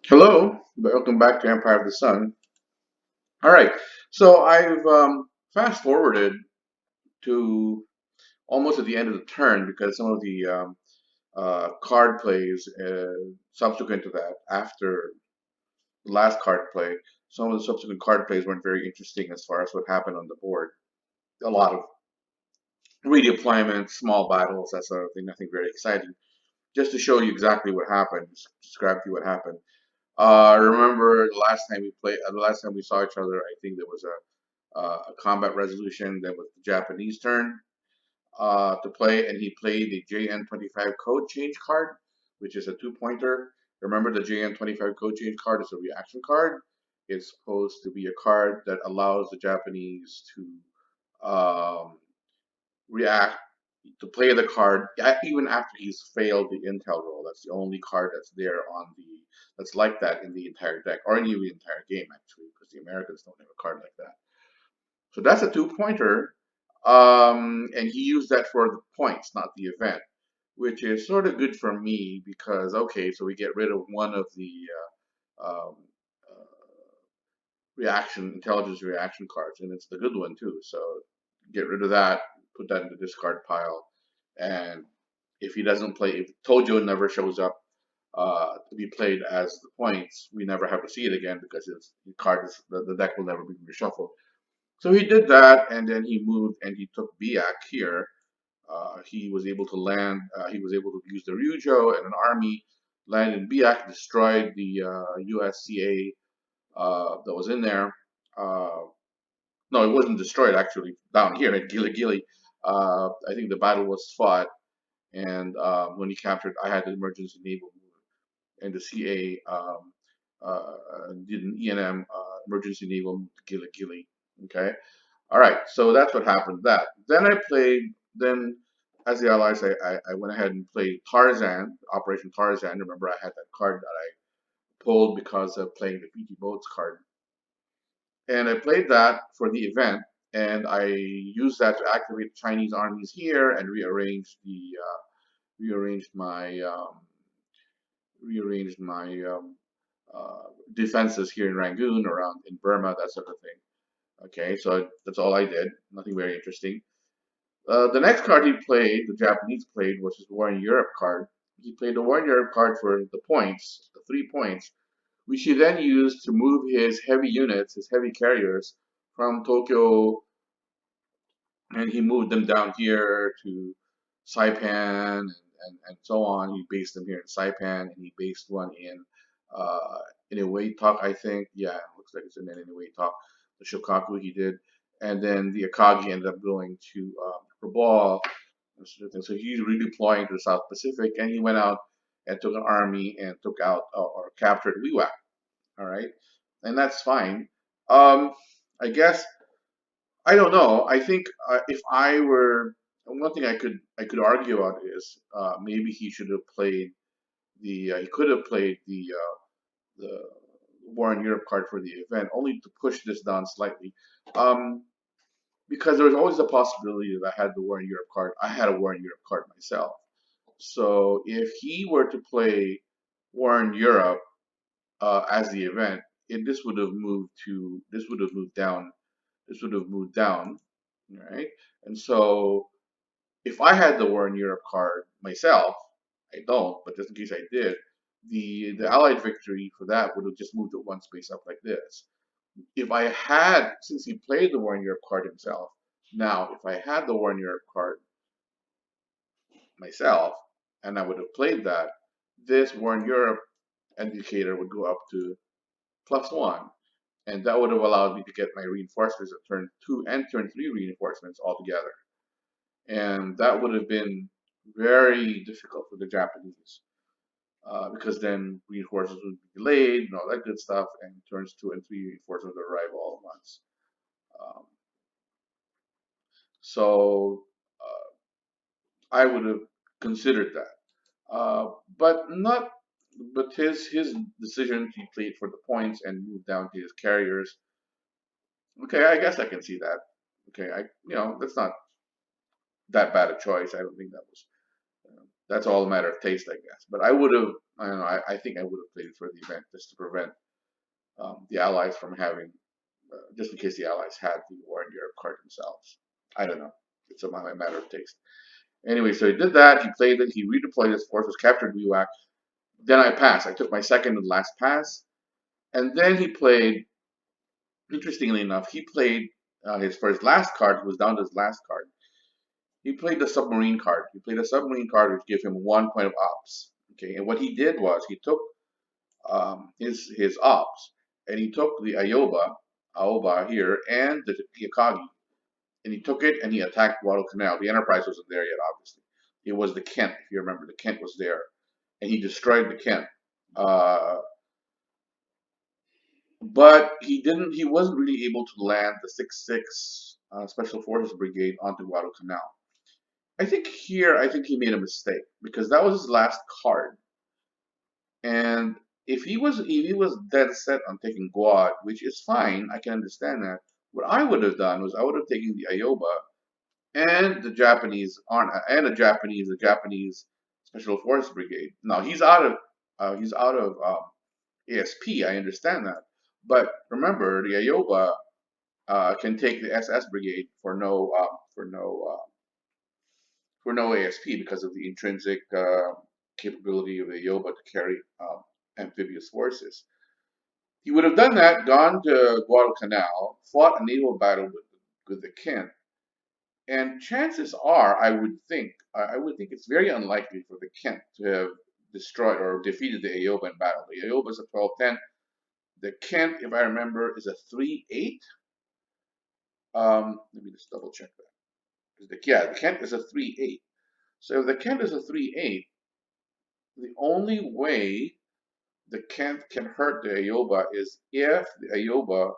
Hello, welcome back to Empire of the Sun. All right, so I've fast forwarded to almost at the end of the turn because some of the card plays subsequent to that, after the last card play, some of the subsequent card plays weren't very interesting as far as what happened on the board. A lot of redeployments, small battles, that sort of thing, nothing very exciting. Just to show you exactly what happened, describe to you what happened. Remember the last time we played, the last time we saw each other, I think there was a combat resolution that was the Japanese turn to play, and he played the JN25 code change card, which is a two-pointer. Remember, the JN25 code change card is a reaction card. It's supposed to be a card that allows the Japanese to react to play the card even after he's failed the intel roll. That's the only card that's there on the that's like that in the entire deck, or in the entire game actually, because the Americans don't have a card like that. So that's a two-pointer, and he used that for the points, not the event, which is sort of good for me because okay, so we get rid of one of the um, reaction intelligence reaction cards, and it's the good one too. So get rid of that, put that in the discard pile, and if he doesn't play, if Tojo never shows up to be played as the points, we never have to see it again because it's the card is, the deck will never be reshuffled. So he did that, and then he moved and he took Biak here. He was able to land. He was able to use the Ryujo and an army, land in Biak, destroyed the USCA that was in there. Uh, no, it wasn't destroyed actually. Down here at Gili Gili, I think the battle was fought, and when he captured, I had the emergency naval move, and the CA did an ENM emergency naval move to Gili Gili. Okay, all right, so that's what happened. That then I played. Then as the allies, I went ahead and played Tarzan, Operation Tarzan. Remember, I had that card that I pulled because of playing the PT Boats card, and I played that for the event, and I used that to activate the Chinese armies here and rearranged my rearranged my uh, defenses here in Rangoon, around in Burma, that sort of thing. Okay, so that's all I did. Nothing very interesting. The next card he played, the Japanese played, was his War in Europe card. He played the War in Europe card for the points, the 3 points, which he then used to move his heavy units, his heavy carriers, from Tokyo, and he moved them down here to Saipan and so on. He based them here in Saipan, and he based one in Iwaitak, I think. Yeah, looks like it's in Iwaitak. The Shokaku he did, and then the Akagi ended up going to Rabaul. So he's redeploying to the South Pacific, and he went out and took an army and took out or captured Wewak. All right, and that's fine. I guess I don't know. I think if I were one thing I could argue about is maybe he should have played the he could have played the War in Europe card for the event, only to push this down slightly. Um, because there was always the possibility that I had the War in Europe card. I had a War in Europe card myself. So if he were to play War in Europe as the event, this would have moved to this would have moved down. This would have moved down, right? And so if I had the War in Europe card myself, I don't, but just in case I did, the Allied victory for that would have just moved it one space up like this. If I had, since he played the War in Europe card himself, now if I had the War in Europe card myself and I would have played that, this War in Europe indicator would go up to +1. And that would have allowed me to get my reinforcements at turn 2 and turn 3 reinforcements all together. And that would have been very difficult for the Japanese because then reinforcements would be delayed and all that good stuff, and turns 2 and 3 reinforcements would arrive all at once. Um, so I would have considered that, but not. But his decision, he played for the points and moved down to his carriers. Okay, I guess I can see that. Okay, that's not that bad a choice. I don't think that was. That's all a matter of taste, I guess. But I would have. I don't know. I think I would have played for the event just to prevent the Allies from having, just in case the Allies had the War in Europe card themselves. I don't know. It's a matter of taste. Anyway, so he did that. He played it. He redeployed his forces, captured Buak. Then I passed. I took my second and last pass. And then he played, interestingly enough, he played for his last card, he was down to his last card. He played the submarine card. He played a submarine card which gave him 1 point of ops. Okay, and what he did was he took his ops and he took the Aoba here, and the Akagi, and he took it and he attacked Guadalcanal. The Enterprise wasn't there yet, obviously. It was the Kent, if you remember. The Kent was there, and he destroyed the Kent. Uh, but he didn't. He wasn't really able to land the 6-6 Special Forces Brigade onto Guadalcanal. I think here, I think he made a mistake because that was his last card, and if he was dead set on taking Guad, which is fine, I can understand that. What I would have done was I would have taken the Ayoba and the Japanese Special Forces Brigade. Now he's out of ASP. I understand that, but remember the Ayoba can take the SS Brigade for no ASP because of the intrinsic capability of the Ayoba to carry amphibious forces. He would have done that, gone to Guadalcanal, fought a naval battle with the Kent, and chances are, I would think it's very unlikely for the Kent to have destroyed or defeated the Ayoba in battle. The Ayoba is a 12-10. The Kent, if I remember, is a 3-8. Let me just double check that. The Kent is a 3-8. So if the Kent is a 3-8, the only way the Kent can hurt the Ayoba is if the Ayoba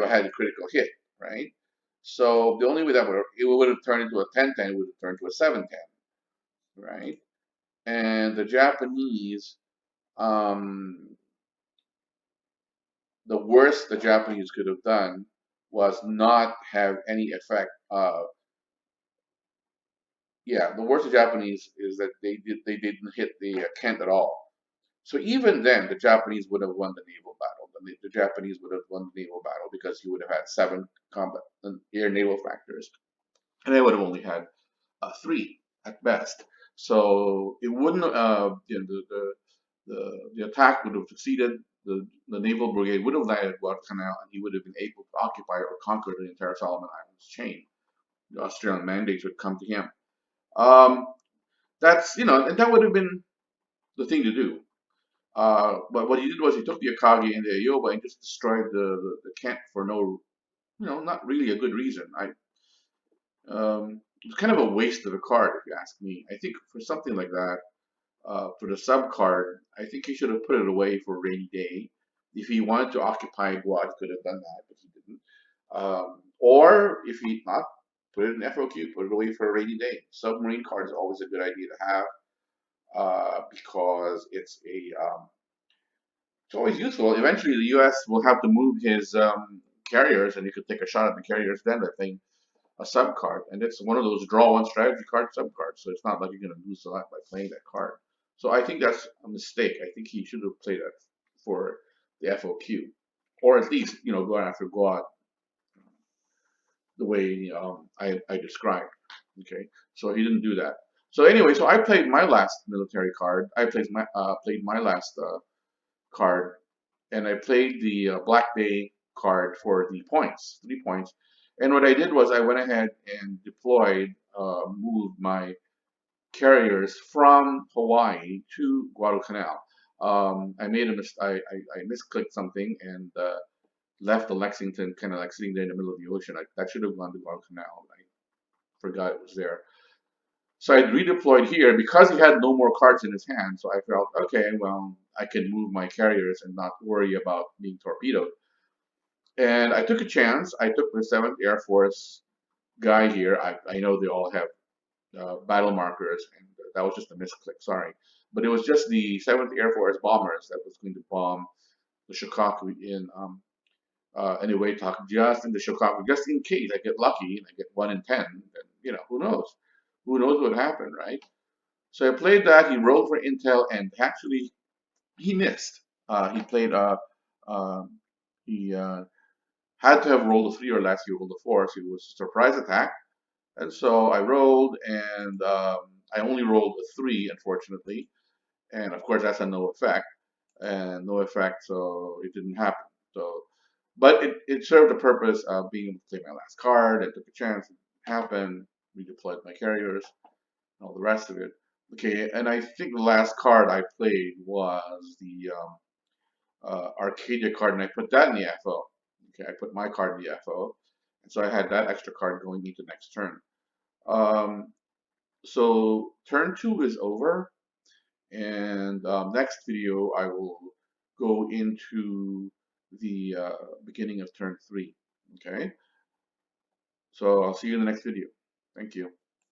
had a critical hit, right? So the only way it would have turned into a 10-10, it would have turned to a 7-10, right? And the Japanese, um, the worst the Japanese could have done was not have any effect. The worst the Japanese is that they didn't hit the Kent at all. So even then, the Japanese would have won the naval battle. The Japanese would have won the naval battle because you would have had 7 combat air naval factors, and they would have only had 3 at best. So it wouldn't. The attack would have succeeded. The naval brigade would have landed at Guadalcanal, and he would have been able to occupy or conquer the entire Solomon Islands chain. The Australian mandates would come to him. Um, and that would have been the thing to do. But what he did was he took the Akagi and the Ayoba and just destroyed the camp for no, not really a good reason. It's kind of a waste of a card, if you ask me. I think for something like that, for the sub card, I think he should have put it away for a rainy day. If he wanted to occupy Guad, he could have done that, but he didn't. Or if he not, put it in FOQ, put it away for a rainy day. Submarine card is always a good idea to have because it's always useful. Eventually, the U.S. will have to move his carriers, and you could take a shot at the carriers then by playing a sub card. And it's one of those draw one strategy card sub cards, so it's not like you're going to lose a lot by playing that card. So I think that's a mistake. I think he should have played that for the FOQ, or at least go after Guad the way I described. Okay, so he didn't do that. So anyway, so I played my last military card. I played my last card, and I played the Black Bay card for the points, 3 points. And what I did was I went ahead and moved my carriers from Hawaii to Guadalcanal. I made a mistake. I misclicked something and left the Lexington kind of like sitting there in the middle of the ocean. That should have gone to Guadalcanal. I forgot it was there. So I redeployed here because he had no more cards in his hand. So I felt, okay, well, I can move my carriers and not worry about being torpedoed. And I took a chance. I took the 7th Air Force guy here. I know they all have battle markers, and that was just a misclick, sorry. But it was just the 7th Air Force bombers that was going to bomb the Shokaku anyway, just in the Shokaku, just in case I get lucky and I get 1 in 10, then, who knows? Who knows what happened, right? So I played that. He rolled for Intel, and actually he missed. He played. Um he had to have rolled a 3 or less. He rolled a 4, so it was a surprise attack. And so I rolled, and I only rolled a 3, unfortunately. And of course, that's a no effect, and no effect, so it didn't happen. So, but it served the purpose of being able to play my last card. I took a chance. It happened. Redeployed my carriers, and all the rest of it. Okay, and I think the last card I played was the Arcadia card, and I put that in the FO. Okay, I put my card in the FO, and so I had that extra card going into next turn. Um, so turn 2 is over, and next video I will go into the beginning of turn 3. Okay, so I'll see you in the next video. Thank you.